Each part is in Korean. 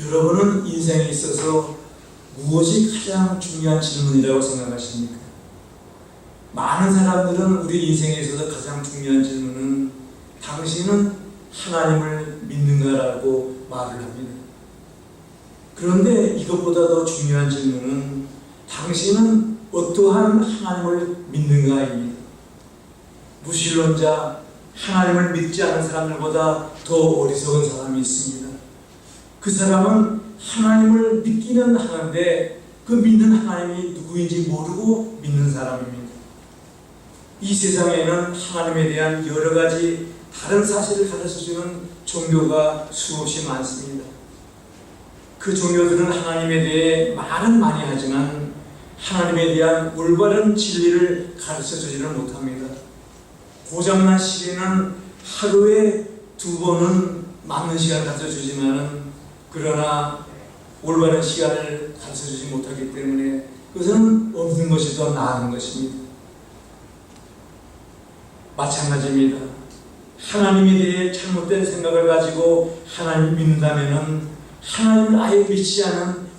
여러분은 인생에 있어서 무엇이 가장 중요한 질문이라고 생각하십니까? 많은 사람들은 우리 인생에 있어서 가장 중요한 질문은 당신은 하나님을 믿는가라고 말을 합니다. 그런데 이것보다 더 중요한 질문은 당신은 어떠한 하나님을 믿는가입니다. 무신론자, 하나님을 믿지 않은 사람들보다 더 어리석은 사람이 있습니다. 그 사람은 하나님을 믿기는 하는데 그 믿는 하나님이 누구인지 모르고 믿는 사람입니다. 이 세상에는 하나님에 대한 여러 가지 다른 사실을 가르쳐주는 종교가 수없이 많습니다. 그 종교들은 하나님에 대해 말은 많이 하지만 하나님에 대한 올바른 진리를 가르쳐주지는 못합니다. 고장난 시계는 하루에 2번은 맞는 시간을 가르쳐주지만 그러나 올바른 시간을 가르쳐주지 못하기 때문에 그것은 없는 것이 더 나은 것입니다. 마찬가지입니다. 하나님에 대해 잘못된 생각을 가지고 하나님 믿는다면 하나님을 아예 믿지 않은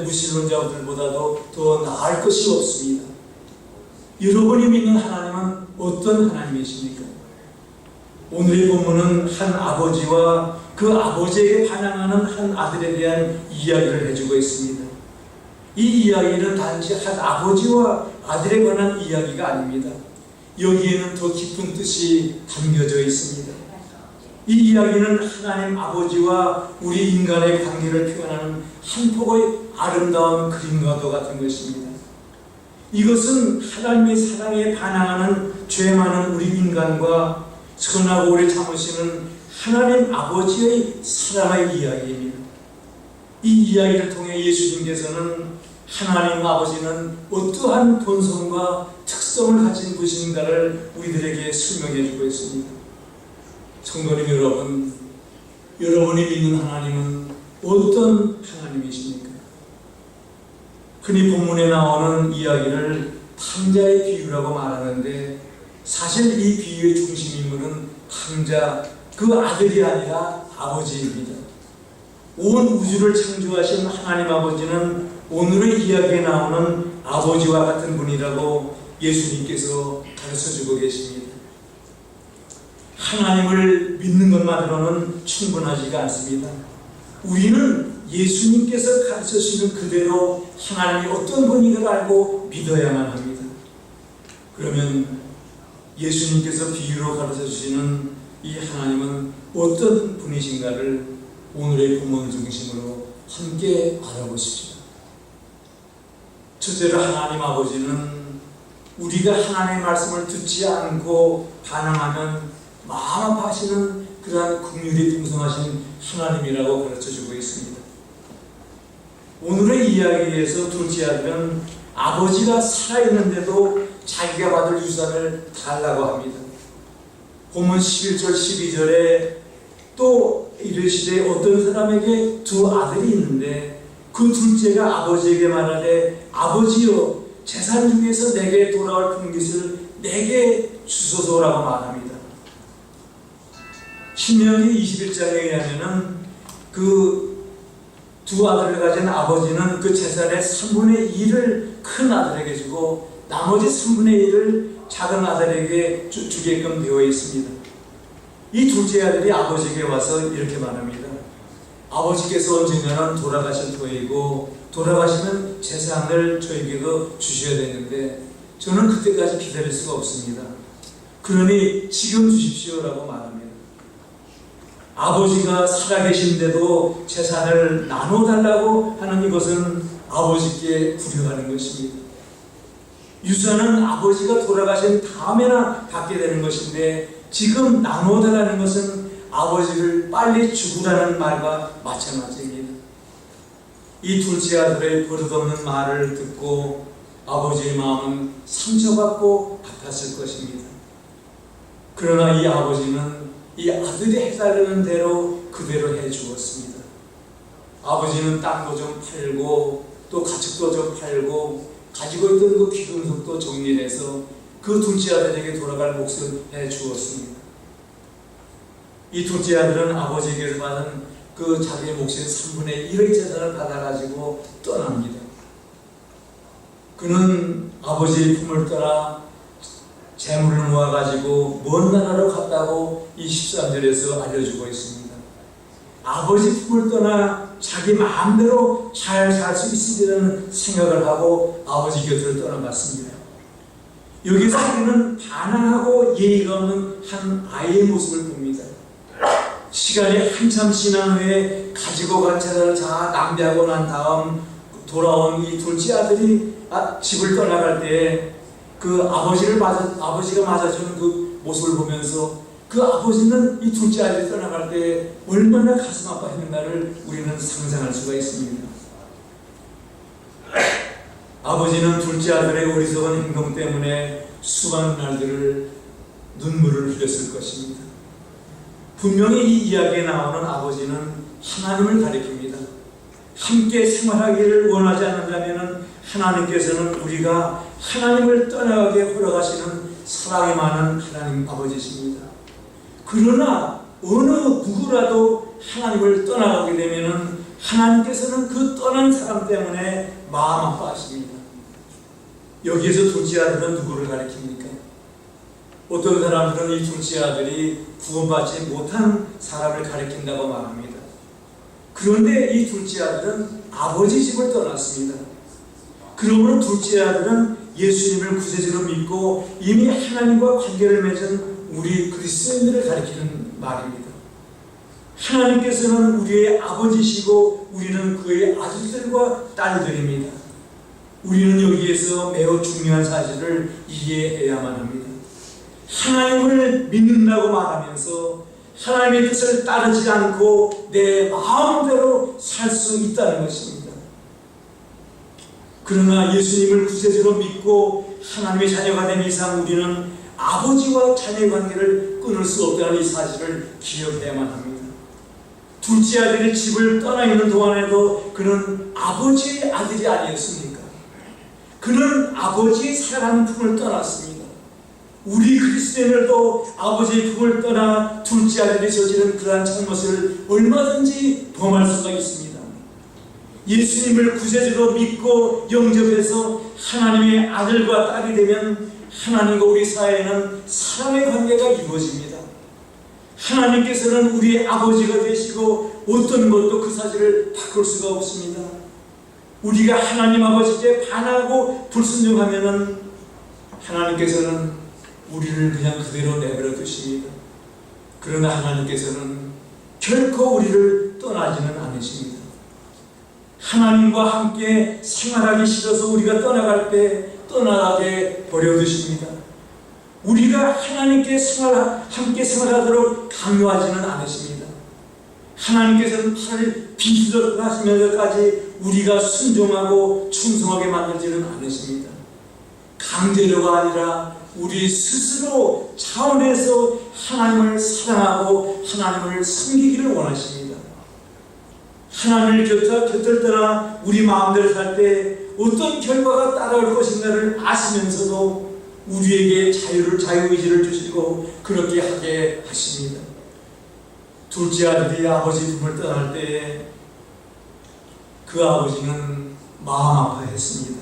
무신론자들보다도 더 나을 것이 없습니다. 여러분이 믿는 하나님은 어떤 하나님이십니까? 오늘의 본문은 한 아버지와 그 아버지에게 반항하는 한 아들에 대한 이야기를 해주고 있습니다. 이 이야기는 단지 한 아버지와 아들에 관한 이야기가 아닙니다. 여기에는 더 깊은 뜻이 담겨져 있습니다. 이 이야기는 하나님 아버지와 우리 인간의 관계를 표현하는 한 폭의 아름다운 그림과도 같은 것입니다. 이것은 하나님의 사랑에 반항하는 죄 많은 우리 인간과 선하고 오래 참으시는 하나님 아버지의 사랑의 이야기입니다. 이 이야기를 통해 예수님께서는 하나님 아버지는 어떠한 본성과 특성을 가진 분인가를 우리들에게 설명해 주고 있습니다. 성도님 여러분, 여러분이 믿는 하나님은 어떤 하나님이십니까? 흔히 본문에 나오는 이야기를 탕자의 비유라고 말하는데 사실 이 비유의 중심 인물은 탕자, 그 아들이 아니라 아버지입니다. 온 우주를 창조하신 하나님 아버지는 오늘의 이야기에 나오는 아버지와 같은 분이라고 예수님께서 가르쳐주고 계십니다. 하나님을 믿는 것만으로는 충분하지가 않습니다. 우리는 예수님께서 가르쳐주시는 그대로 하나님이 어떤 분인가를 알고 믿어야만 합니다. 그러면 예수님께서 비유로 가르쳐주시는 이 하나님은 어떤 분이신가를 오늘의 본문을 중심으로 함께 알아보십시오. 첫째로 하나님 아버지는 우리가 하나님의 말씀을 듣지 않고 반항하면 마음 아파하시는 그러한 긍휼이 풍성하신 하나님이라고 가르쳐주고 있습니다. 오늘의 이야기에서 둘째 아들은 아버지가 살아있는데도 자기가 받을 유산을 달라고 합니다. 본문 11절 12절에 또 이르시되 어떤 사람에게 2 아들이 있는데 그 둘째가 아버지에게 말하되 아버지여 재산 중에서 내게 돌아올 큰 것을 내게 주소서라고 말합니다. 신명기 21장에 의하면 그 2 아들을 가진 아버지는 그 재산의 3분의 1을 큰 아들에게 주고 나머지 3분의 1을 작은 아들에게 주게끔 되어 있습니다. 이 둘째 아들이 아버지에게 와서 이렇게 말합니다. 아버지께서 언젠가는 돌아가실 터이고 돌아가시면 재산을 저에게도 주셔야 되는데 저는 그때까지 기다릴 수가 없습니다. 그러니 지금 주십시오라고 말합니다. 아버지가 살아계신데도 재산을 나눠달라고 하는 이것은 아버지께 불효하는 것입니다. 유산은 아버지가 돌아가신 다음에나 받게 되는 것인데 지금 나눠달라는 것은 아버지를 빨리 죽으라는 말과 마찬가지입니다. 이 둘째 아들의 버릇없는 말을 듣고 아버지의 마음은 상처받고 아팠을 것입니다. 그러나 이 아버지는 이 아들이 해달라는 대로 그대로 해주었습니다. 아버지는 땅도 좀 팔고 또 가축도 좀 팔고 가지고 있던 그 귀금속도 정리해서 그 둘째 아들에게 돌아갈 몫을 해주었습니다. 이 둘째 아들은 아버지에게 받은 그 자기의 몫의 3분의 1의 재산을 받아가지고 떠납니다. 그는 아버지의 품을 떠나 재물을 모아가지고 먼 나라로 갔다고 이 13절에서 알려주고 있습니다. 아버지 품을 떠나 자기 마음대로 잘 살 수 있으리라는 생각을 하고 아버지 곁을 떠나갔습니다. 여기서 우리는 반항하고 예의가 없는 한 아이의 모습을 봅니다. 시간이 한참 지난 후에 가지고 간 재산을 다 낭비하고 난 다음 돌아온 이 둘째 아들이 집을 떠나갈 때 그 아버지가 맞아주는 그 모습을 보면서 그 아버지는 이 둘째 아들이 떠나갈 때 얼마나 가슴 아파했는가를 우리는 상상할 수가 있습니다. 아버지는 둘째 아들의 어리석은 행동 때문에 수많은 날들을 눈물을 흘렸을 것입니다. 분명히 이 이야기에 나오는 아버지는 하나님을 가리킵니다. 함께 생활하기를 원하지 않는다면 하나님께서는 우리가 하나님을 떠나가게 허락하시는 사랑이 많은 하나님 아버지십니다. 그러나 어느 누구라도 하나님을 떠나가게 되면 하나님께서는 그 떠난 사람 때문에 마음 아파하십니다. 여기에서 둘째 아들은 누구를 가리킵니까? 어떤 사람들은 이 둘째 아들이 구원받지 못한 사람을 가리킨다고 말합니다. 그런데 이 둘째 아들은 아버지 집을 떠났습니다. 그러므로 둘째 아들은 예수님을 구세주로 믿고 이미 하나님과 관계를 맺은 우리 그리스도인들을 가리키는 말입니다. 하나님께서는 우리의 아버지시고 우리는 그의 아들들과 딸들입니다. 우리는 여기에서 매우 중요한 사실을 이해해야만 합니다. 하나님을 믿는다고 말하면서 하나님의 뜻을 따르지 않고 내 마음대로 살 수 있다는 것입니다. 그러나 예수님을 구세주로 믿고 하나님의 자녀가 된 이상 우리는 아버지와 자녀의 관계를 끊을 수 없다는 이 사실을 기억해야만 합니다. 둘째 아들이 집을 떠나 있는 동안에도 그는 아버지의 아들이 아니었습니까? 그는 아버지의 사랑하는 품을 떠났습니다. 우리 그리스도인들도 아버지의 품을 떠나 둘째 아들이 저지른 그러한 잘못을 얼마든지 범할 수가 있습니다. 예수님을 구세주로 믿고 영접해서 하나님의 아들과 딸이 되면 하나님과 우리 사이에는 사랑의 관계가 이루어집니다. 하나님께서는 우리의 아버지가 되시고 어떤 것도 그 사실을 바꿀 수가 없습니다. 우리가 하나님 아버지께 반하고 불순종하면은 하나님께서는 우리를 그냥 그대로 내버려 두십니다. 그러나 하나님께서는 결코 우리를 떠나지는 않으십니다. 하나님과 함께 생활하기 싫어서 우리가 떠나갈 때 떠나게 버려두십니다. 우리가 하나님께 함께 생활하도록 강요하지는 않으십니다. 하나님께서는 팔을 비틀어 하시면서까지 우리가 순종하고 충성하게 만들지는 않으십니다. 강제로가 아니라 우리 스스로 차원에서 하나님을 사랑하고 하나님을 섬기기를 원하십니다. 하나님을 곁을 떠나 우리 마음대로 살 때 어떤 결과가 따라올 것인가를 아시면서도 우리에게 자유의지를 주시고 그렇게 하게 하십니다. 둘째 아들이 아버지 품을 떠날 때에 그 아버지는 마음 아파했습니다.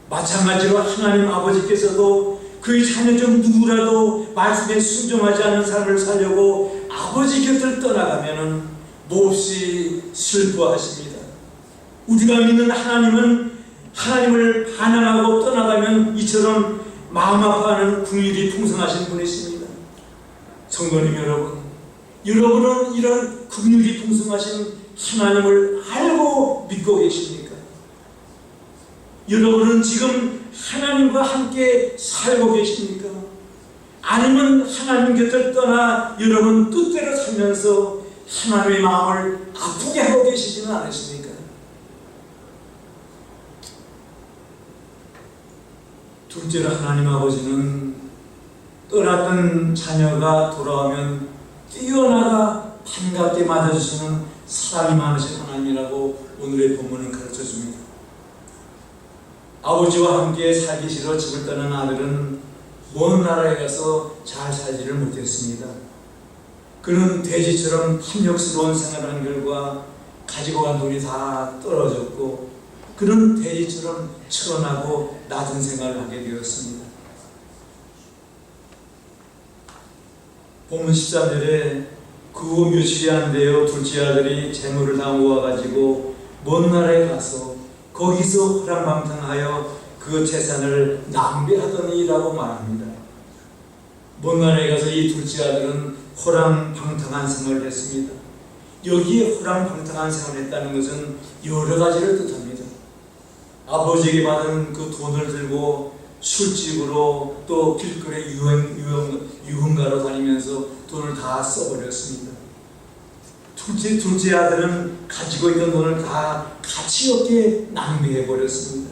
마찬가지로 하나님 아버지께서도 그의 자녀 중 누구라도 말씀에 순종하지 않는 삶을 살려고 아버지 곁을 떠나가면은 몹시 슬퍼하십니다. 우리가 믿는 하나님은 하나님을 반항하고 떠나가면 이처럼 마음 아파하는 긍휼이 풍성하신 분이십니다. 성도님 여러분은 이런 긍휼이 풍성하신 하나님을 알고 믿고 계십니까? 여러분은 지금 하나님과 함께 살고 계십니까? 아니면 하나님 곁을 떠나 여러분 뜻대로 살면서 하나님의 마음을 아프게 하고 계시지는 않으십니까? 둘째로 하나님 아버지는 떠났던 자녀가 돌아오면 뛰어나가 반갑게 맞아주시는 사랑이 많으신 하나님이라고 오늘의 본문은 가르쳐줍니다. 아버지와 함께 살기 싫어 집을 떠난 아들은 먼 나라에 가서 잘 살지를 못했습니다. 그는 돼지처럼 탐욕스러운 생활을 한 결과 가지고 간 돈이 다 떨어졌고 그는 돼지처럼 천하고 낮은 생활을 하게 되었습니다. 본문 13절에 그 후 며칠이 안 되어 둘째 아들이 재물을 다 모아가지고 먼 나라에 가서 거기서 호랑방탕하여 그 재산을 낭비하더니라고 말합니다. 먼 나라에 가서 이 둘째 아들은 호랑방탕한 생활을 했습니다. 여기에 호랑방탕한 생활을 했다는 것은 여러 가지를 뜻합니다. 아버지에게 받은 그 돈을 들고 술집으로 또 길거리 유흥가로 다니면서 돈을 다 써버렸습니다. 둘째 아들은 가지고 있던 돈을 다 가치 없게 낭비해버렸습니다.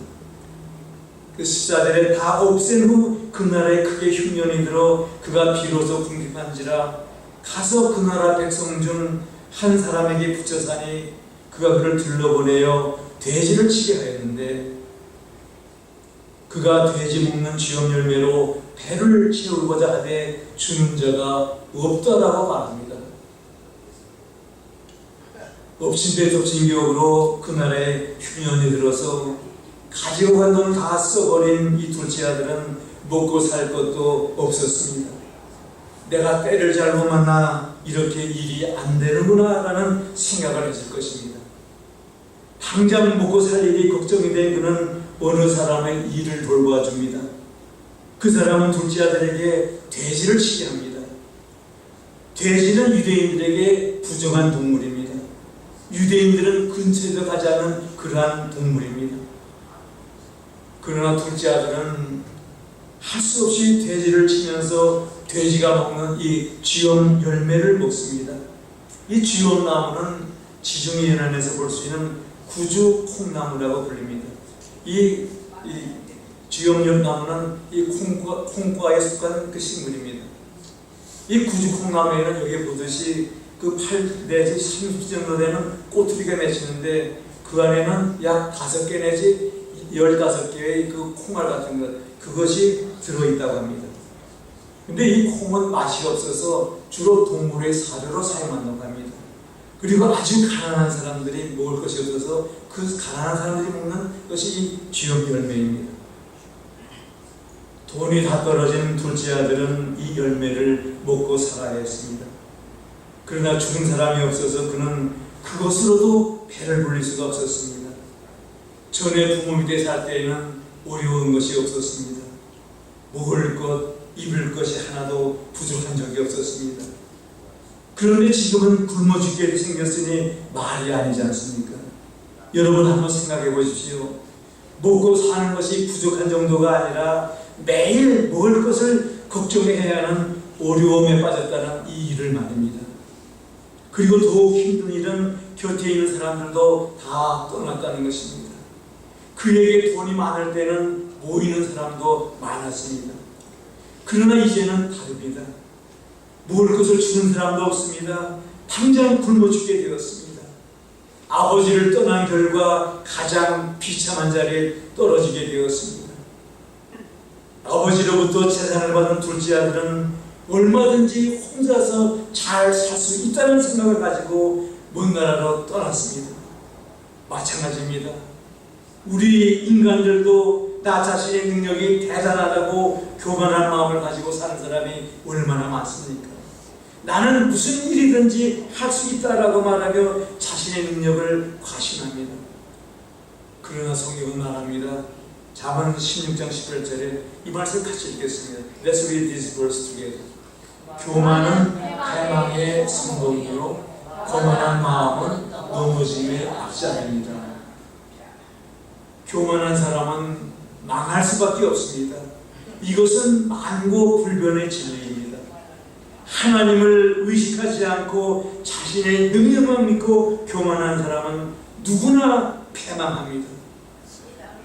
그 14절에 다 없앤 후 그 나라에 크게 흉년이 들어 그가 비로소 궁핍한지라 가서 그 나라 백성 중 한 사람에게 붙여 사니 그가 그를 들러보내어 돼지를 치게 하였는데 그가 돼지 먹는 쥐염 열매로 배를 채우고자 하되 주는 자가 없다라고 말합니다. 엎친 데 덮친 격으로 그 나라에 흉년이 들어서 가지고 간 돈을 다 써버린 이 둘째 아들은 먹고 살 것도 없었습니다. 내가 때를 잘못 만나 이렇게 일이 안 되는구나 라는 생각을 했을 것입니다. 당장 먹고 살 일이 걱정이 된 그는 어느 사람의 일을 돌봐줍니다. 그 사람은 둘째 아들에게 돼지를 치게 합니다. 돼지는 유대인들에게 부정한 동물입니다. 유대인들은 근처에도 가지 않는 그러한 동물입니다. 그러나 둘째 아들은 할 수 없이 돼지를 치면서 돼지가 먹는 이 쥐염 열매를 먹습니다. 이 쥐염 나무는 지중해 연안에서 볼 수 있는 구주 콩나무라고 불립니다. 이 쥐염 나무는 이 콩과에 속한 그 식물입니다. 이 구주 콩나무에는 여기 보듯이 그 8 내지 30 정도 되는 꼬투리가 맺히는데 그 안에는 약 5개 내지 15개의 그 콩알 같은 것 그것이 들어있다고 합니다. 근데 이 콩은 맛이 없어서 주로 동물의 사료로 사용한다고 합니다. 그리고 아주 가난한 사람들이 먹을 것이 없어서 그 가난한 사람들이 먹는 것이 이 쥐염 열매입니다. 돈이 다 떨어진 둘째 아들은 이 열매를 먹고 살아야 했습니다. 그러나 죽은 사람이 없어서 그는 그것으로도 배를 불릴 수가 없었습니다. 전에 부모 밑에 살 때에는 어려운 것이 없었습니다. 먹을 것, 입을 것이 하나도 부족한 적이 없었습니다. 그런데 지금은 굶어 죽게 생겼으니 말이 아니지 않습니까? 여러분 한번 생각해 보십시오. 먹고 사는 것이 부족한 정도가 아니라 매일 먹을 것을 걱정해야 하는 어려움에 빠졌다는 이 일을 말입니다. 그리고 더욱 힘든 일은 곁에 있는 사람들도 다 떠났다는 것입니다. 그에게 돈이 많을 때는 모이는 사람도 많았습니다. 그러나 이제는 다릅니다. 먹을 것을 주는 사람도 없습니다. 당장 굶어 죽게 되었습니다. 아버지를 떠난 결과 가장 비참한 자리에 떨어지게 되었습니다. 아버지로부터 재산을 받은 둘째 아들은 얼마든지 혼자서 잘 살 수 있다는 생각을 가지고 먼 나라로 떠났습니다. 마찬가지입니다. 우리 인간들도 나 자신의 능력이 대단하다고 교만한 마음을 가지고 사는 사람이 얼마나 많습니까? 나는 무슨 일이든지 할 수 있다라고 말하며 자신의 능력을 과신합니다. 그러나 성경은 말합니다. 잠언 16장 18절에 이 말씀을 같이 읽겠습니다. Let's read this verse together. 교만은 패망의 성공이요 거만한 마음은 넘어짐의 악자입니다. 교만한 사람은 망할 수밖에 없습니다. 이것은 만고불변의 진리입니다. 하나님을 의식하지 않고 자신의 능력만 믿고 교만한 사람은 누구나 패망합니다.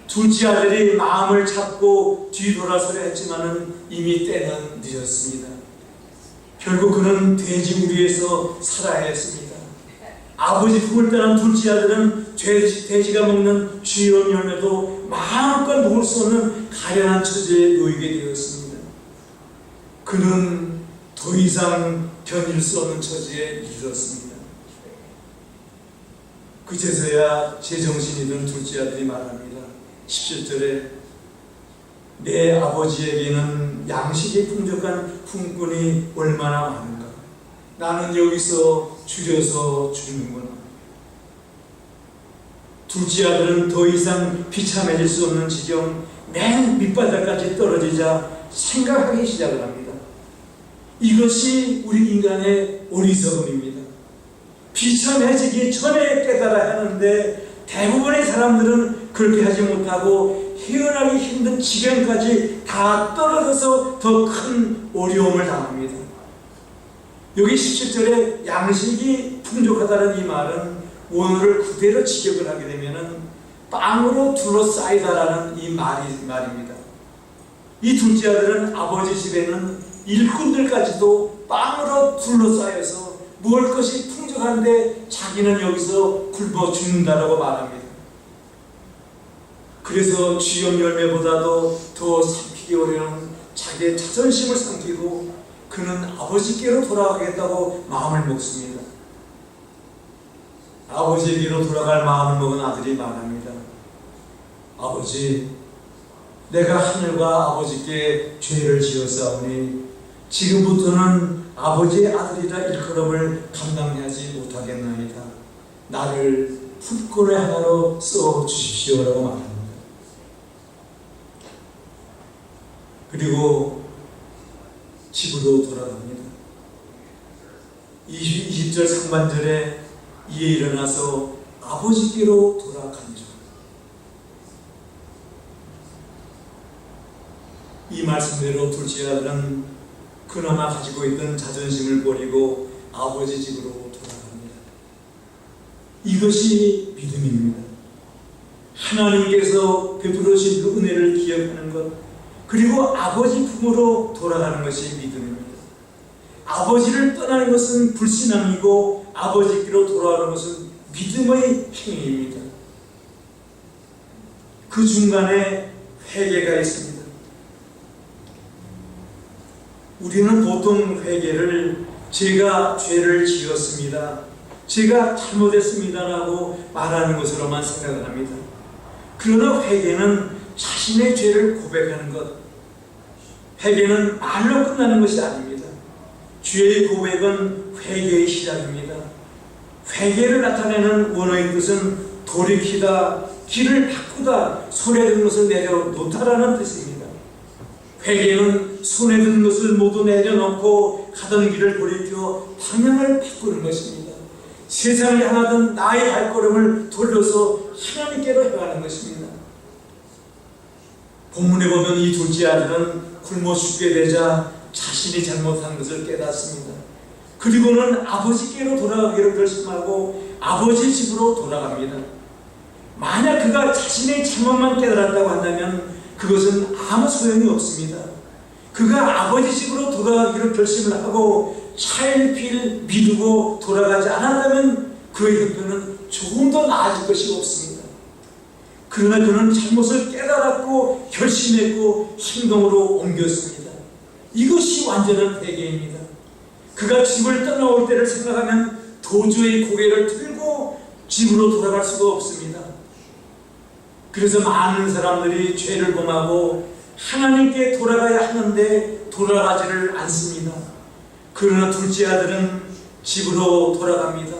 둘째 아들이 마음을 잡고 뒤돌아서려 했지만은 이미 때는 늦었습니다. 결국 그는 돼지우리에서 살아야 했습니다. 아버지 품을 떠난 둘째 아들은 돼지가 먹는 쥐염 열매도 마음껏 먹을 수 없는 가련한 처지에 놓이게 되었습니다. 그는 더 이상 견딜 수 없는 처지에 이르렀습니다. 그제서야 제정신이 든 둘째 아들이 말합니다. 17절에 내 아버지에게는 양식이 풍족한 품꾼이 얼마나 많은가. 나는 여기서 줄여서 죽는구나. 둘째 아들은 더 이상 비참해질 수 없는 지경 맨 밑바닥까지 떨어지자 생각하기 시작을 합니다. 이것이 우리 인간의 어리석음입니다. 비참해지기 전에 깨달아야 하는데 대부분의 사람들은 그렇게 하지 못하고 헤어나기 힘든 지경까지 다 떨어져서 더 큰 어려움을 당합니다. 여기 17절에 양식이 풍족하다는 이 말은 원어를 그대로 직역을 하게 되면 빵으로 둘러싸이다라는 이 말입니다. 이 둘째 아들은 아버지 집에는 일꾼들까지도 빵으로 둘러싸여서 먹을 것이 풍족한데 자기는 여기서 굶어 죽는다라고 말합니다. 그래서 쥐염 열매보다도 더 삼키기 어려운 자기의 자존심을 삼키고 그는 아버지께로 돌아가겠다고 마음을 먹습니다. 아버지에게로 돌아갈 마음을 먹은 아들이 말합니다. 아버지, 내가 하늘과 아버지께 죄를 지었사오니 지금부터는 아버지의 아들이라 일컬음을 감당하지 못하겠나이다. 나를 품꾼의 하나로 써주십시오라고 말합니다. 그리고 집으로 돌아갑니다. 20절 상반절에 이에 일어나서 아버지께로 돌아가니라. 이 말씀대로 둘째 아들은 그나마 가지고 있던 자존심을 버리고 아버지 집으로 돌아갑니다. 이것이 믿음입니다. 하나님께서 베풀어 주신 그 은혜를 기억하는 것, 그리고 아버지 품으로 돌아가는 것이 믿음입니다. 아버지를 떠나는 것은 불신앙이고 아버지께로 돌아가는 것은 믿음의 행위입니다. 그 중간에 회개가 있습니다. 우리는 보통 회개를 제가 죄를 지었습니다, 제가 잘못했습니다라고 말하는 것으로만 생각을 합니다. 그러나 회개는 자신의 죄를 고백하는 것, 회개는 말로 끝나는 것이 아닙니다. 죄의 고백은 회개의 시작입니다. 회개를 나타내는 원어의 뜻은 돌이키다, 길을 바꾸다, 손에 든 것을 내려놓다라는 뜻입니다. 회개는 손에 든 것을 모두 내려놓고 가던 길을 돌이켜 방향을 바꾸는 것입니다. 세상을 향하던 나의 발걸음을 돌려서 하나님께로 향하는 것입니다. 본문에 보면 이 둘째 아들은 굶어 죽게 되자 자신이 잘못한 것을 깨닫습니다. 그리고는 아버지께로 돌아가기로 결심하고 아버지 집으로 돌아갑니다. 만약 그가 자신의 잘못만 깨달았다고 한다면 그것은 아무 소용이 없습니다. 그가 아버지 집으로 돌아가기로 결심을 하고 차일피일 미루고 돌아가지 않았다면 그의 형편은 조금 더 나아질 것이 없습니다. 그러나 그는 잘못을 깨달았고 결심했고 행동으로 옮겼습니다. 이것이 완전한 회개입니다. 그가 집을 떠나올 때를 생각하면 도저히 고개를 들고 집으로 돌아갈 수가 없습니다. 그래서 많은 사람들이 죄를 범하고 하나님께 돌아가야 하는데 돌아가지를 않습니다. 그러나 둘째 아들은 집으로 돌아갑니다.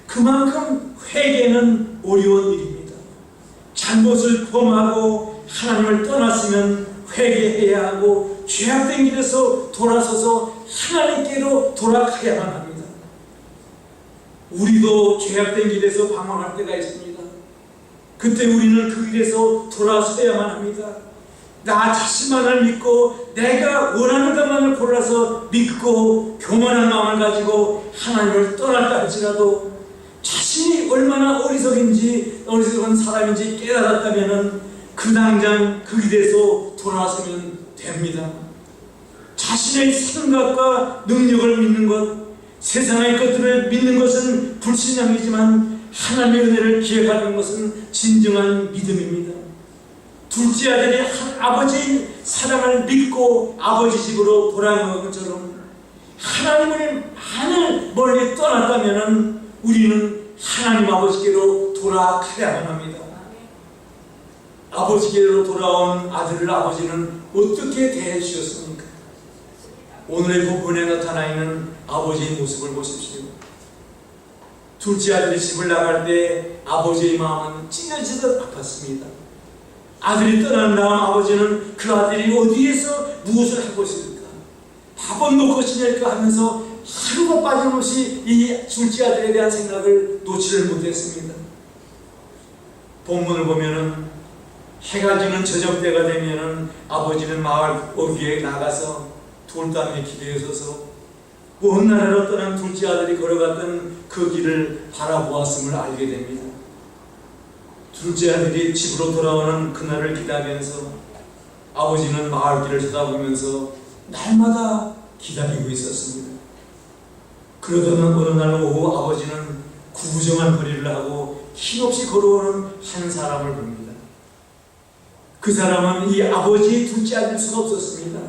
그만큼 회개는 어려운 일입니다. 잘못을 범하고 하나님을 떠났으면 회개해야 하고 죄악된 길에서 돌아서서 하나님께로 돌아가야만 합니다. 우리도 죄악된 길에서 방황할 때가 있습니다. 그때 우리는 그 길에서 돌아서야만 합니다. 나 자신만을 믿고 내가 원하는 것만을 골라서 믿고 교만한 마음을 가지고 하나님을 떠날까 할지라도 자신이 얼마나 어리석은 사람인지 깨달았다면 그 당장 그 길에서 돌아서면 됩니다. 자신의 생각과 능력을 믿는 것, 세상의 것들을 믿는 것은 불신앙이지만 하나님의 은혜를 기억하는 것은 진정한 믿음입니다. 둘째 아들이 아버지의 사랑을 믿고 아버지 집으로 돌아간 것처럼 하나님을 만일 멀리 떠났다면 우리는 하나님 아버지께로 돌아가야만 합니다. 아버지께로 돌아온 아들을 아버지는 어떻게 대해 주셨습니까? 오늘의 부분에 나타나 있는 아버지의 모습을 보십시오. 둘째 아들이 집을 나갈 때 아버지의 마음은 찢어지듯 아팠습니다. 아들이 떠난 다음 아버지는 그 아들이 어디에서 무엇을 하고 있을까? 밥은 먹고 지낼까 하면서 하루도 빠짐없이 이 둘째 아들에 대한 생각을 놓지를 못했습니다. 본문을 보면은 해가 지는 저녁 때가 되면은 아버지는 마을 어귀에 나가서 돌담에 기대에 서서 먼 나라로 떠난 둘째 아들이 걸어갔던 그 길을 바라보았음을 알게 됩니다. 둘째 아들이 집으로 돌아오는 그날을 기다리면서 아버지는 마을 길을 쳐다보면서 날마다 기다리고 있었습니다. 그러던 어느 날 오후 아버지는 구부정한 거리를 하고 힘없이 걸어오는 한 사람을 봅니다. 그 사람은 이 아버지의 둘째 아들일 수가 없었습니다.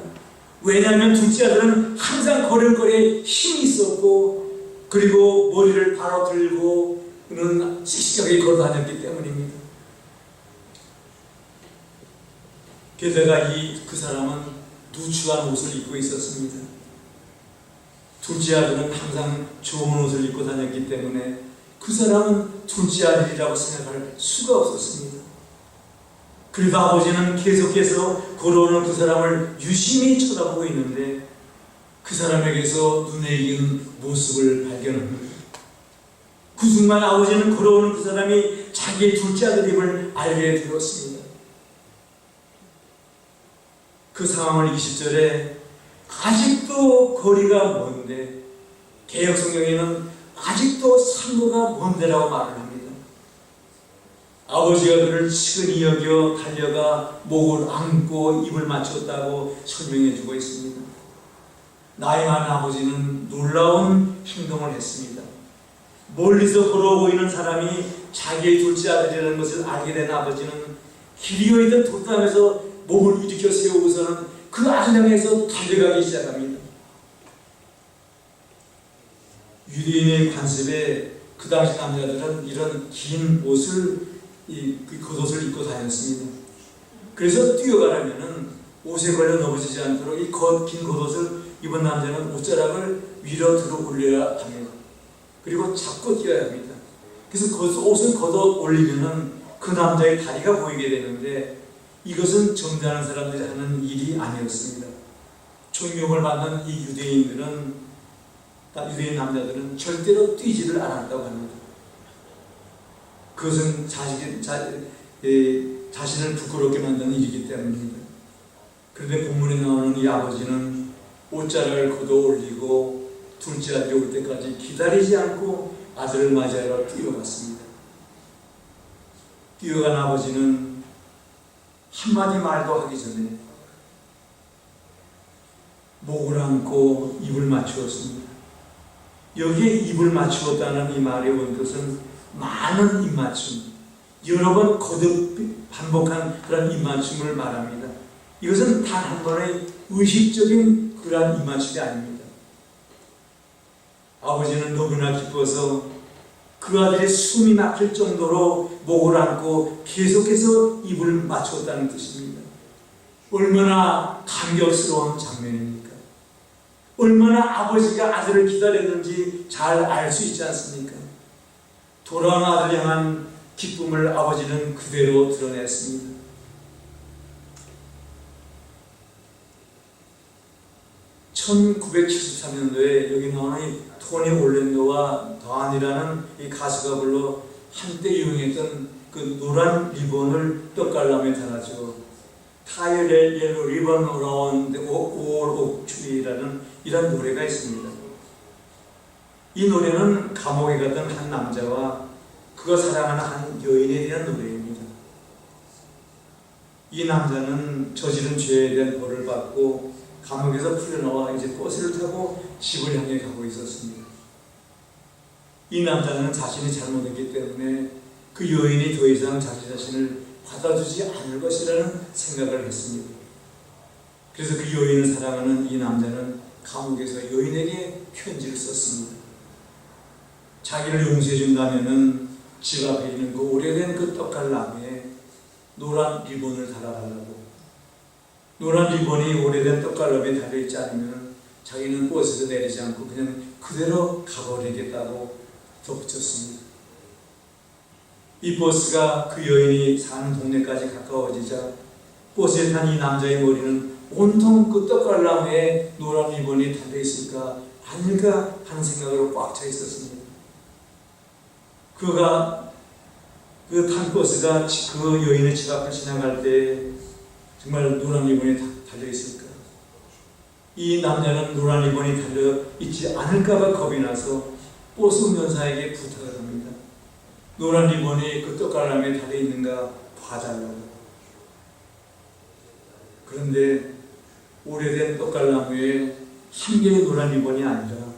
왜냐하면 둘째 아들은 항상 걸음걸이에 힘이 있었고 그리고 머리를 바로 들고 그는 씩씩하게 걸어 다녔기 때문입니다. 게다가 그 사람은 누추한 옷을 입고 있었습니다. 둘째 아들은 항상 좋은 옷을 입고 다녔기 때문에 그 사람은 둘째 아들이라고 생각할 수가 없었습니다. 그래도 아버지는 계속해서 걸어오는 그 사람을 유심히 쳐다보고 있는데 그 사람에게서 눈에 익은 모습을 발견합니다. 그 순간 아버지는 걸어오는 그 사람이 자기의 둘째 아들임을 알게 되었습니다. 그 상황을 20절에 아직도 거리가 먼데, 개역 성경에는 아직도 상고가 먼데라고 말을 합니다. 아버지가 그를 치근히 여겨 달려가 목을 안고 입을 맞췄다고 설명해 주고 있습니다. 나이 많은 아버지는 놀라운 행동을 했습니다. 멀리서 걸어오고 있는 사람이 자기의 둘째 아들이라는 것을 알게 된 아버지는 길이 있던 돌담에서 몸을 일으켜 세우고서는 그 아들 향해서 달려가기 시작합니다. 유대인의 관습에 그 당시 남자들은 이런 긴 옷을 그 겉옷을 입고 다녔습니다. 그래서 뛰어가려면은 옷에 걸려 넘어지지 않도록 이 긴 겉옷을 입은 남자는 옷자락을 위로 들어 올려야 합니다. 그리고 잡고 뛰어야 합니다. 그래서 옷을 걷어 올리면은 그 남자의 다리가 보이게 되는데 이것은 정죄하는 사람들이 하는 일이 아니었습니다. 존경을 받는 이 유대인 남자들은 절대로 뛰지를 않았다고 합니다. 그것은 자신을 부끄럽게 만드는 일이기 때문입니다. 그런데 본문에 나오는 이 아버지는 옷자락을 걷어 올리고 둘째 아들이 올 때까지 기다리지 않고 아들을 맞이하러 뛰어갔습니다. 뛰어간 아버지는 한마디 말도 하기 전에 목을 안고 입을 맞추었습니다. 여기에 입을 맞추었다는 이 말의 원뜻은 많은 입맞춤, 여러 번 거듭 반복한 그런 입맞춤을 말합니다. 이것은 단 한 번의 의식적인 그러한 입맞춤이 아닙니다. 아버지는 너무나 기뻐서 그 아들의 숨이 막힐 정도로 목을 안고 계속해서 입을 맞추었다는 뜻입니다. 얼마나 감격스러운 장면입니까? 얼마나 아버지가 아들을 기다렸는지 잘 알 수 있지 않습니까? 돌아온 아들을 향한 기쁨을 아버지는 그대로 드러냈습니다. (1973년도에) 여기 나오는 토니 올랜도와 더한이라는 이 가수가 불러 한때 유행했던 그 노란 리본을 떡갈람에 달아줘 Tie a yellow ribbon around the old oak tree라는 이런 노래가 있습니다. 이 노래는 감옥에 갔던 한 남자와 그가 사랑하는 한 여인에 대한 노래입니다. 이 남자는 저지른 죄에 대한 벌을 받고 감옥에서 풀려나와 이제 버스를 타고 집을 향해 가고 있었습니다. 이 남자는 자신이 잘못했기 때문에 그 여인이 더 이상 자기 자신을 받아주지 않을 것이라는 생각을 했습니다. 그래서 그 여인을 사랑하는 이 남자는 감옥에서 여인에게 편지를 썼습니다. 자기를 용서해 준다면은 집 앞에 있는 그 오래된 그 떡갈나무에 노란 리본을 달아달라고. 노란 리본이 오래된 떡갈나무에 달려있지 않으면 자기는 버스에서 내리지 않고 그냥 그대로 가버리겠다고 덧붙였습니다. 이 버스가 그 여인이 사는 동네까지 가까워지자 버스에 탄 이 남자의 머리는 온통 그 떡갈나무에 노란 리본이 달려있을까 아닐까 하는 생각으로 꽉 차 있었습니다. 그가 그 탄 버스가 그 여인의 집 앞을 지나갈 때 정말 노란 리본이 달려있을까? 이 남자는 노란 리본이 달려있지 않을까봐 겁이 나서 버스 운전사에게 부탁을 합니다. 노란 리본이 그 떡갈나무에 달려있는가 봐달라고. 그런데 오래된 떡갈나무에 한 개의 노란 리본이 아니라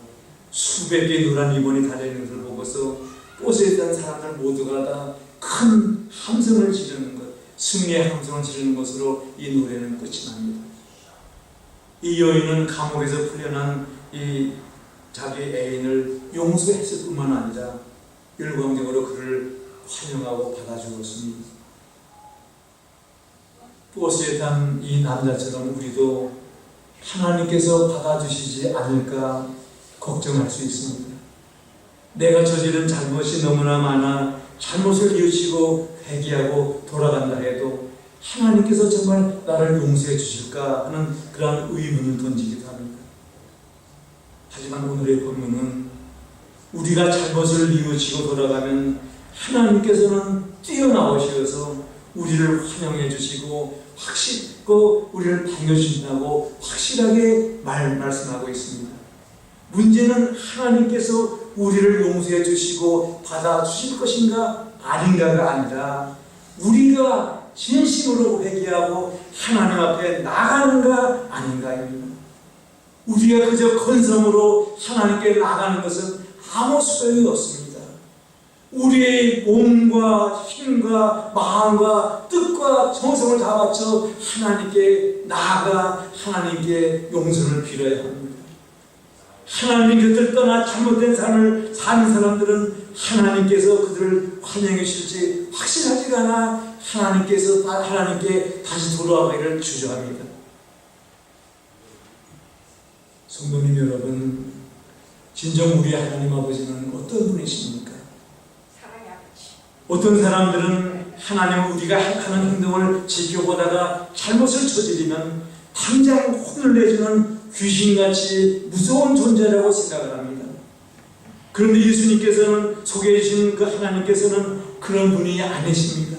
수백 개의 노란 리본이 달려있는 것을 보고서 버스에 있던 사람들 모두가 다 큰 함성을 지르는 것, 승리의 함성을 지르는 것으로 이 노래는 끝이 납니다. 이 여인은 감옥에서 풀려난 이 자기 애인을 용서했을 뿐만 아니라 열광적으로 그를 환영하고 받아주었습니다. 버스에 탄 이 남자처럼 우리도 하나님께서 받아주시지 않을까 걱정할 수 있습니다. 내가 저지른 잘못이 너무나 많아 잘못을 뉘우치고 회개하고 돌아간다 해도 하나님께서 정말 나를 용서해 주실까 하는 그런 의문을 던지기도 합니다. 하지만 오늘의 본문은 우리가 잘못을 뉘우치고 돌아가면 하나님께서는 뛰어나오셔서 우리를 환영해 주시고 우리를 반겨주신다고 확실하게 말씀하고 있습니다. 문제는 하나님께서 우리를 용서해 주시고 받아주실 것인가 아닌가가 아니라 우리가 진심으로 회개하고 하나님 앞에 나가는가 아닌가입니다. 우리가 그저 건성으로 하나님께 나가는 것은 아무 소용이 없습니다. 우리의 몸과 힘과 마음과 뜻과 정성을 다 바쳐 하나님께 나아가 하나님께 용서를 빌어야 합니다. 하나님 곁을 떠나 잘못된 삶을 사는 사람들은 하나님께서 그들을 환영해 주실지 확실하지가 않아 하나님께 다시 돌아가기를 주저합니다. 성도님 여러분, 진정 우리 하나님 아버지는 어떤 분이십니까? 어떤 사람들은 하나님은 우리가 하는 행동을 지켜보다가 잘못을 저지르면 당장 혼을 내주는 귀신같이 무서운 존재라고 생각을 합니다. 그런데 예수님께서는 소개해 주신 그 하나님께서는 그런 분이 아니십니다.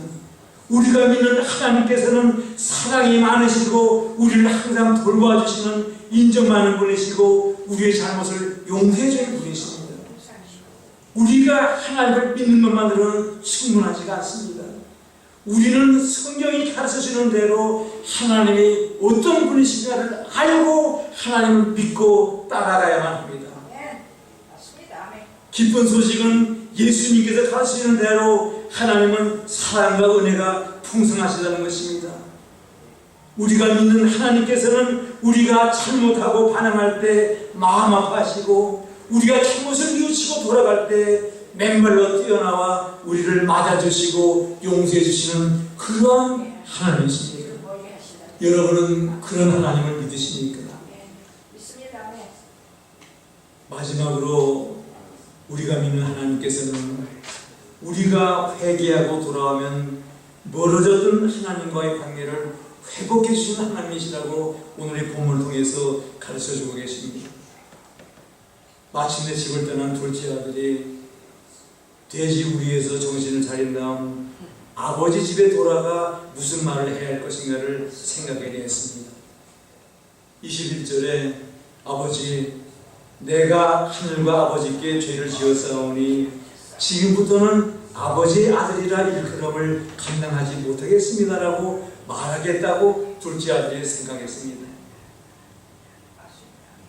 우리가 믿는 하나님께서는 사랑이 많으시고 우리를 항상 돌봐주시는 인정 많은 분이시고 우리의 잘못을 용서해 주는 분이십니다. 우리가 하나님을 믿는 것만으로는 충분하지가 않습니다. 우리는 성경이 가르쳐주는 대로 하나님이 어떤 분이신가를 알고 하나님을 믿고 따라가야만 합니다. 기쁜 소식은 예수님께서 가르치는 대로 하나님은 사랑과 은혜가 풍성하시다는 것입니다. 우리가 믿는 하나님께서는 우리가 잘못하고 반항할 때 마음 아파하시고 우리가 잘못을 뉘우치고 돌아갈 때 맨발로 뛰어나와 우리를 맞아주시고 용서해 주시는 그러한 하나님이십니다. 여러분은 그런 하나님을 믿으십니까? 마지막으로 우리가 믿는 하나님께서는 우리가 회개하고 돌아오면 멀어졌던 하나님과의 관계를 회복해 주시는 하나님이시라고 오늘의 본문을 통해서 가르쳐주고 계십니다. 마침내 집을 떠난 둘째 아들이 돼지 우리에서 정신을 차린 다음 아버지 집에 돌아가 무슨 말을 해야 할 것인가를 생각하게 했습니다. 21절에 아버지, 내가 하늘과 아버지께 죄를 지었사오니 지금부터는 아버지의 아들이라 일컬음을 감당하지 못하겠습니다라고 말하겠다고 둘째 아들이 생각했습니다.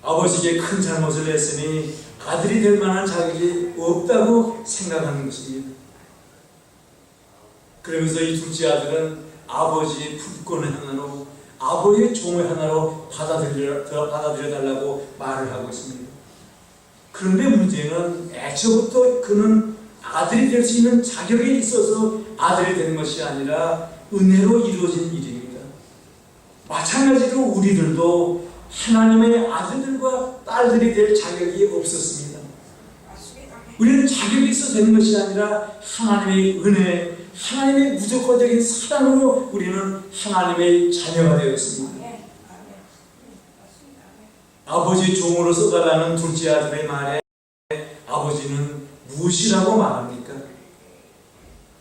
아버지에게 큰 잘못을 했으니 아들이 될 만한 자격이 없다고 생각하는 것입니다. 그러면서 이 둘째 아들은 아버지의 품권을 향하로 아버지의 종의 하나로 받아들여 달라고 말을 하고 있습니다. 그런데 문제는 애초부터 그는 아들이 될 수 있는 자격이 있어서 아들이 되는 것이 아니라 은혜로 이루어진 일입니다. 마찬가지로 우리들도 하나님의 아들들과 딸들이 될 자격이 없었습니다. 우리는 자격이 있어서 되는 것이 아니라 하나님의 은혜, 하나님의 무조건적인 사랑으로 우리는 하나님의 자녀가 되었습니다. 아버지 종으로 써달라는 둘째 아들의 말에 아버지는 무엇이라고 말합니까?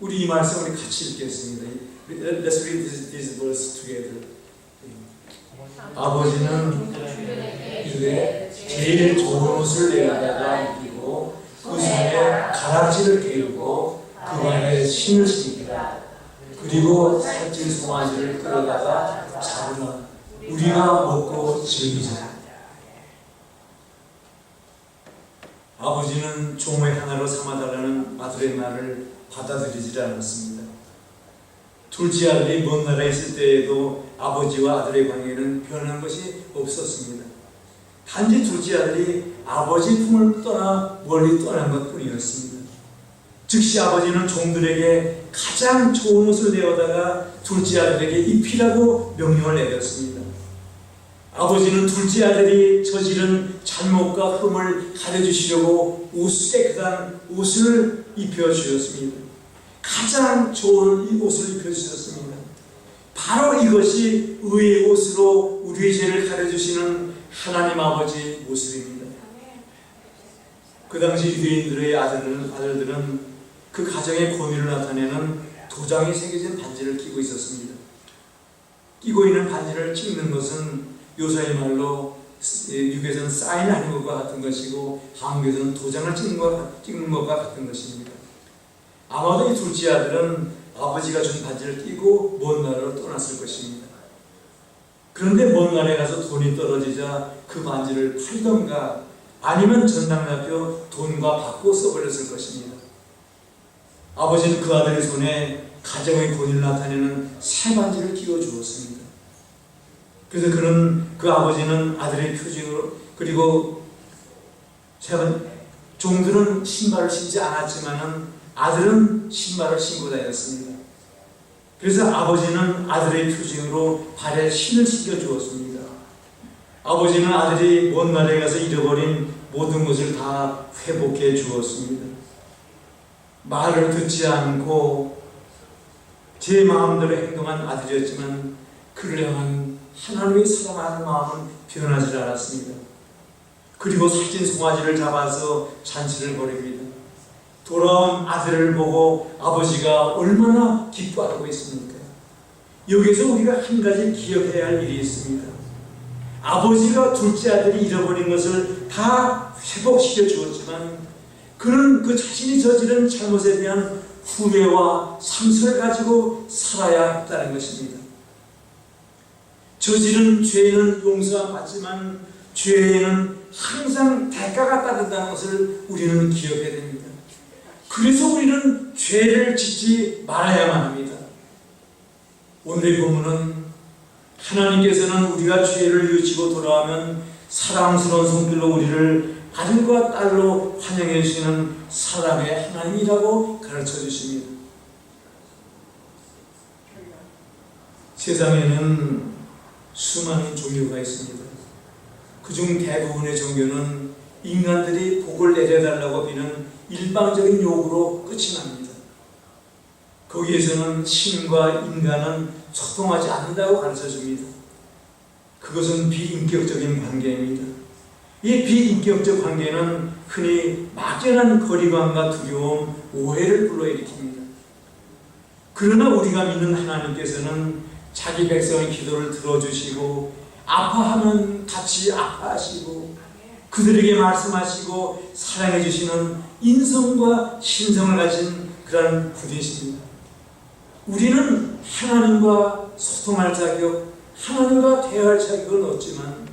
우리 이 말씀을 같이 읽겠습니다. Let's read this verse together. 아버지는 그의 제일 좋은 옷을 내어다가 입히고 그 손에 가락지를 깨우고 그 발에 신을 신기라. 그리고 살찐 송아지를 끌어다가 잡으라. 우리가 먹고 즐기자. 아버지는 종의 하나로 삼아달라는 아들의 말을 받아들이지 않았습니다. 둘째 아들이 먼 나라에 있을 때에도 아버지와 아들의 관계는 변한 것이 없었습니다. 단지 둘째 아들이 아버지 품을 떠나 멀리 떠난 것뿐이었습니다. 즉시 아버지는 종들에게 가장 좋은 옷을 내어다가 둘째 아들에게 입히라고 명령을 내렸습니다. 아버지는 둘째 아들이 저지른 잘못과 흠을 가려주시려고 깨끗한 옷을 입혀주셨습니다. 가장 좋은 이 옷을 입혀주셨습니다. 바로 이것이 의의 옷으로 우리의 죄를 가려주시는 하나님 아버지의 모습입니다. 그 당시 유대인들의 아들들은 그 가정의 권위를 나타내는 도장이 새겨진 반지를 끼고 있었습니다. 끼고 있는 반지를 찍는 것은 요사의 말로 유교에서는 사인하는 것과 같은 것이고 한국에서는 도장을 찍는 것과 같은 것입니다. 아마도 이 둘째 아들은 아버지가 준 반지를 끼고 먼 나라로 떠났을 것입니다. 그런데 먼 나라에 가서 돈이 떨어지자 그 반지를 팔던가 아니면 전당납표 돈과 받고 써버렸을 것입니다. 아버지는 그 아들의 손에 가정의 권위를 나타내는 새 반지를 끼워 주었습니다. 그래서 그 아버지는 아들의 표징으로, 그리고 종들은 신발을 신지 않았지만은 아들은 신발을 신고 다녔습니다. 그래서 아버지는 아들의 표징으로 발에 신을 신겨 주었습니다. 아버지는 아들이 먼 나라에 가서 잃어버린 모든 것을 다 회복해 주었습니다. 말을 듣지 않고 제 마음대로 행동한 아들이었지만 그를 향한 하나님의 사랑하는 마음은 변하지 않았습니다. 그리고 살찐 송아지를 잡아서 잔치를 벌입니다. 돌아온 아들을 보고 아버지가 얼마나 기뻐하고 있습니까? 여기서 우리가 한 가지 기억해야 할 일이 있습니다. 아버지가 둘째 아들이 잃어버린 것을 다 회복시켜 주었지만 그는 그 자신이 저지른 잘못에 대한 후회와 상처를 가지고 살아야 했다는 것입니다. 저지른 죄는 용서받지만 죄에는 항상 대가가 따른다는 것을 우리는 기억해야 됩니다. 그래서 우리는 죄를 짓지 말아야만 합니다. 오늘의 본문은 하나님께서는 우리가 죄를 뉘우치고 돌아오면 사랑스러운 손길로 우리를 아들과 딸로 환영해 주시는 사랑의 하나님이라고 가르쳐 주십니다. 세상에는 수많은 종교가 있습니다. 그중 대부분의 종교는 인간들이 복을 내려달라고 비는 일방적인 요구로 끝이 납니다. 거기에서는 신과 인간은 소통하지 않는다고 가르쳐 줍니다. 그것은 비인격적인 관계입니다. 이 비인격적 관계는 흔히 막연한 거리감과 두려움, 오해를 불러일으킵니다. 그러나 우리가 믿는 하나님께서는 자기 백성의 기도를 들어주시고 아파하면 같이 아파하시고 그들에게 말씀하시고 사랑해 주시는 인성과 신성을 가진 그런 분이십니다. 우리는 하나님과 소통할 자격, 하나님과 대화할 자격은 없지만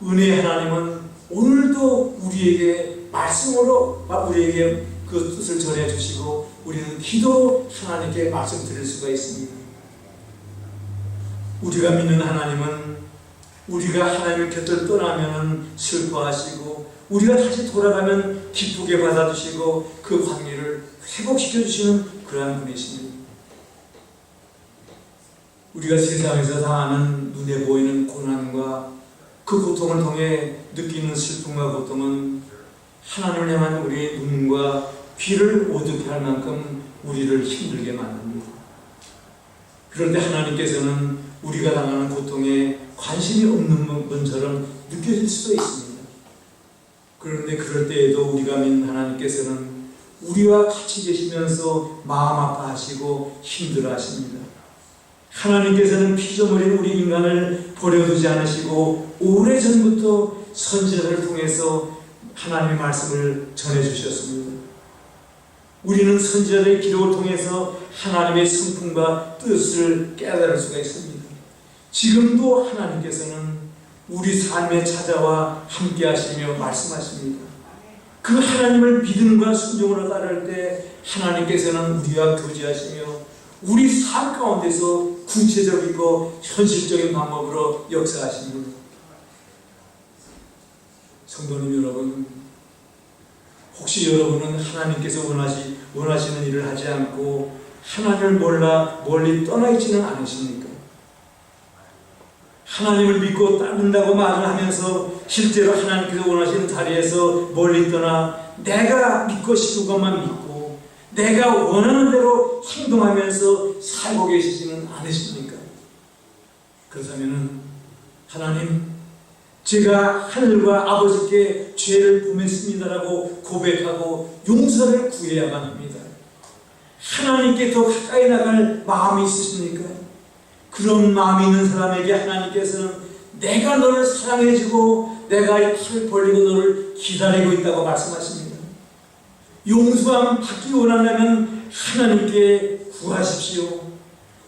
은혜의 하나님은 오늘도 우리에게 말씀으로 우리에게 그 뜻을 전해 주시고 우리는 기도로 하나님께 말씀드릴 수가 있습니다. 우리가 믿는 하나님은 우리가 하나님의 곁을 떠나면 슬퍼하시고 우리가 다시 돌아가면 기쁘게 받아주시고 그 관계를 회복시켜 주시는 그러한 분이십니다. 우리가 세상에서 당하는 눈에 보이는 고난과 그 고통을 통해 느끼는 슬픔과 고통은 하나님을 향한 우리의 눈과 귀를 어둡게 할 만큼 우리를 힘들게 만듭니다. 그런데 하나님께서는 우리가 당하는 고통에 관심이 없는 분처럼 느껴질 수도 있습니다. 그런데 그럴 때에도 우리가 믿는 하나님께서는 우리와 같이 계시면서 마음 아파하시고 힘들어 하십니다. 하나님께서는 피조물인 우리 인간을 버려두지 않으시고 오래전부터 선지자를 통해서 하나님의 말씀을 전해주셨습니다. 우리는 선지자들의 기록을 통해서 하나님의 성품과 뜻을 깨달을 수가 있습니다. 지금도 하나님께서는 우리 삶에 찾아와 함께 하시며 말씀하십니다. 그 하나님을 믿음과 순종으로 따를 때 하나님께서는 우리와 교제하시며 우리 삶 가운데서 구체적이고 현실적인 방법으로 역사하십니다. 성도님 여러분, 혹시 여러분은 하나님께서 원하시는 일을 하지 않고 하나님을 몰라 멀리 떠나 있지는 않으십니까? 하나님을 믿고 따른다고 말을 하면서 실제로 하나님께서 원하시는 자리에서 멀리 떠나 내가 믿고 싶은 것만 믿고 내가 원하는 대로 행동하면서 살고 계시지는 않으십니까? 그렇다면 하나님, 제가 하늘과 아버지께 죄를 범했습니다라고 고백하고 용서를 구해야만 합니다. 하나님께 더 가까이 나갈 마음이 있으십니까? 그런 마음이 있는 사람에게 하나님께서는 내가 너를 사랑해주고 내가 이 팔을 벌리고 너를 기다리고 있다고 말씀하십니다. 용서함 받기 원한다면 하나님께 구하십시오.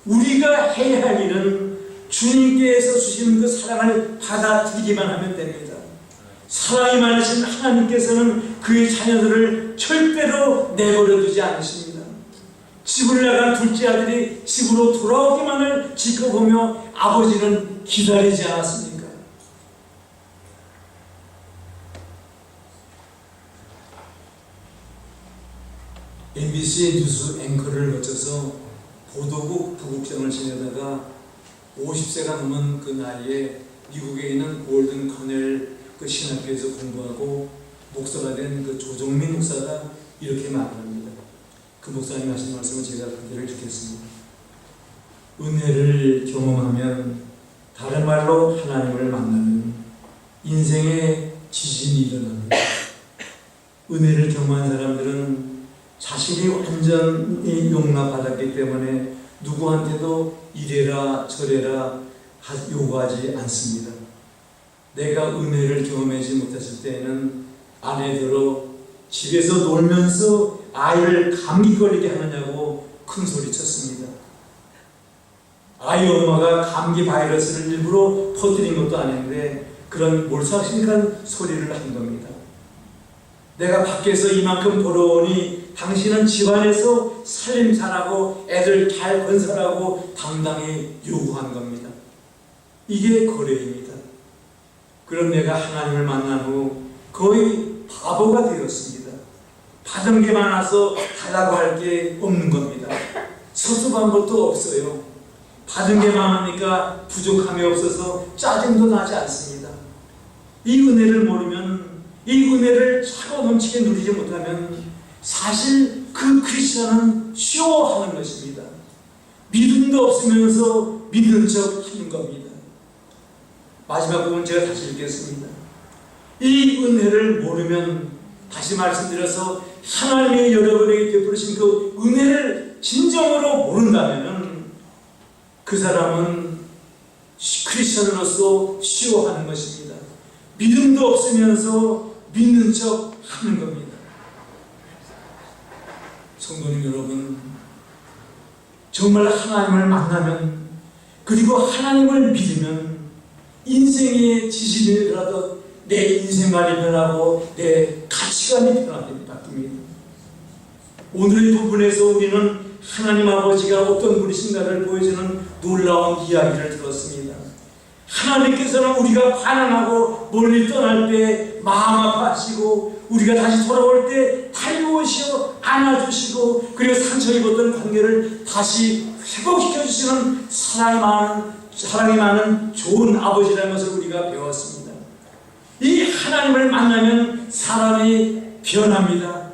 우리가 해야 할 일은 주님께서 주시는 그 사랑을 받아들이기만 하면 됩니다. 사랑이 많으신 하나님께서는 그의 자녀들을 절대로 내버려 두지 않으십니다. 집을 나간 둘째 아들이 집으로 돌아오기만을 지켜보며 아버지는 기다리지 않았습니까? MBC 뉴스 앵커를 거쳐서 보도국 부국장을 지내다가 50세가 넘은 그 나이에 미국에 있는 골든 커넬 그 신학교에서 공부하고 목사가 된 그 조정민 목사가 이렇게 말합니다. 그 목사님 하신 말씀을 제가 그대로 읽겠습니다. 은혜를 경험하면, 다른 말로 하나님을 만나면 인생에 지진이 일어납니다. 은혜를 경험한 사람들은 자신이 완전히 용납받았기 때문에 누구한테도 이래라 저래라 요구하지 않습니다. 내가 은혜를 경험하지 못했을 때에는 아내들로 집에서 놀면서 아이를 감기 걸리게 하느냐고 큰 소리 쳤습니다. 아이 엄마가 감기 바이러스를 일부러 퍼뜨린 것도 아닌데 그런 몰상식한 소리를 한 겁니다. 내가 밖에서 이만큼 벌어오니 당신은 집안에서 살림 잘하고 애들 잘 건설하고 당당히 요구한 겁니다. 이게 거래입니다. 그럼 내가 하나님을 만난 후 거의 바보가 되었습니다. 받은 게 많아서 달라고 할 게 없는 겁니다. 섭섭한 것도 없어요. 받은 게 많으니까 부족함이 없어서 짜증도 나지 않습니다. 이 은혜를 모르면, 이 은혜를 차고 넘치게 누리지 못하면 사실 그 크리스천은 쇼하는 것입니다. 믿음도 없으면서 믿는 척 하는 겁니다. 마지막 부분 제가 다시 읽겠습니다. 이 은혜를 모르면, 다시 말씀드려서 하나님이 여러분에게 베푸신 그 은혜를 진정으로 모른다면 그 사람은 크리스천으로서 쉬워하는 것입니다. 믿음도 없으면서 믿는 척 하는 겁니다. 성도님 여러분, 정말 하나님을 만나면, 그리고 하나님을 믿으면 인생의 지진이 일어나도 내 인생관이 변하고 내 가치관이 바뀝니다. 오늘 이 부분에서 우리는 하나님 아버지가 어떤 분이신가를 보여주는 놀라운 이야기를 들었습니다. 하나님께서는 우리가 반항하고 멀리 떠날 때 마음 아파하시고 우리가 다시 돌아올 때 달려오시어 안아주시고 그리고 상처 입었던 관계를 다시 회복시켜 주시는 사랑이 많은 좋은 아버지라는 것을 우리가 배웠습니다. 이 하나님을 만나면 사람이 변합니다.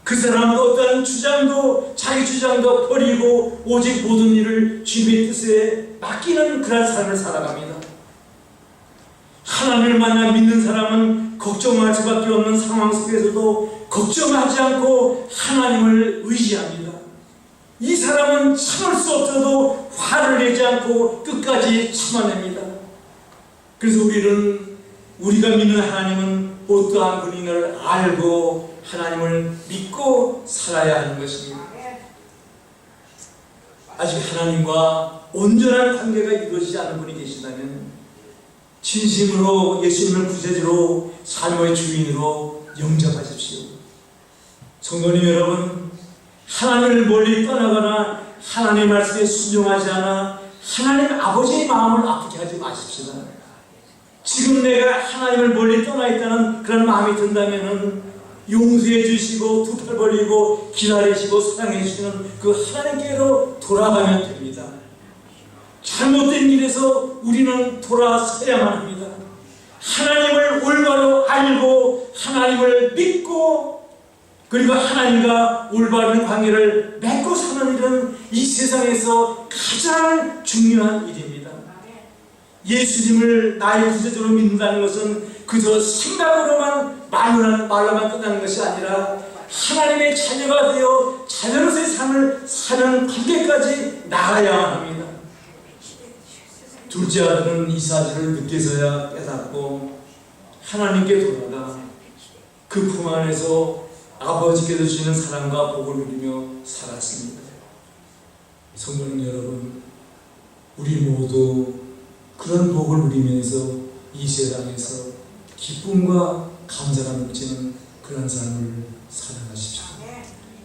그 사람도 어떤 주장도 자기 주장도 버리고 오직 모든 일을 주님의 뜻에 맡기는 그런 삶을 살아갑니다. 하나님을 만나 믿는 사람은 걱정할 수밖에 없는 상황 속에서도 걱정하지 않고 하나님을 의지합니다. 이 사람은 참을 수 없어도 화를 내지 않고 끝까지 참아냅니다. 그래서 우리가 믿는 하나님은 어떠한 분인가를 알고 하나님을 믿고 살아야 하는 것입니다. 아직 하나님과 온전한 관계가 이루어지지 않은 분이 계시다면 진심으로 예수님을 구세주로 삶의 주인으로 영접하십시오. 성도님 여러분, 하나님을 멀리 떠나거나 하나님의 말씀에 순종하지 않아 하나님 아버지의 마음을 아프게 하지 마십시다. 지금 내가 하나님을 멀리 떠나 있다는 그런 마음이 든다면 용서해 주시고 두 팔 벌리고 기다리시고 사랑해 주시는 그 하나님께로 돌아가면 됩니다. 잘못된 길에서 우리는 돌아서야만 합니다. 하나님을 올바로 알고 하나님을 믿고 그리고 하나님과 올바른 관계를 맺고 사는 일은 이 세상에서 가장 중요한 일입니다. 예수님을 나의 구세주로 믿는다는 것은 그저 생각으로만 말로만 끝나는 것이 아니라 하나님의 자녀가 되어 자녀로서의 삶을 사는 관계까지 나아야만 합니다. 둘째 아들은 이 사실을 늦게서야 깨닫고 하나님께 돌아가 그 품 안에서 아버지께서 주시는 사랑과 복을 누리며 살았습니다. 성도님 여러분, 우리 모두 그런 복을 누리면서 이 세상에서 기쁨과 감사가 넘치는 그런 삶을 살아가십시오.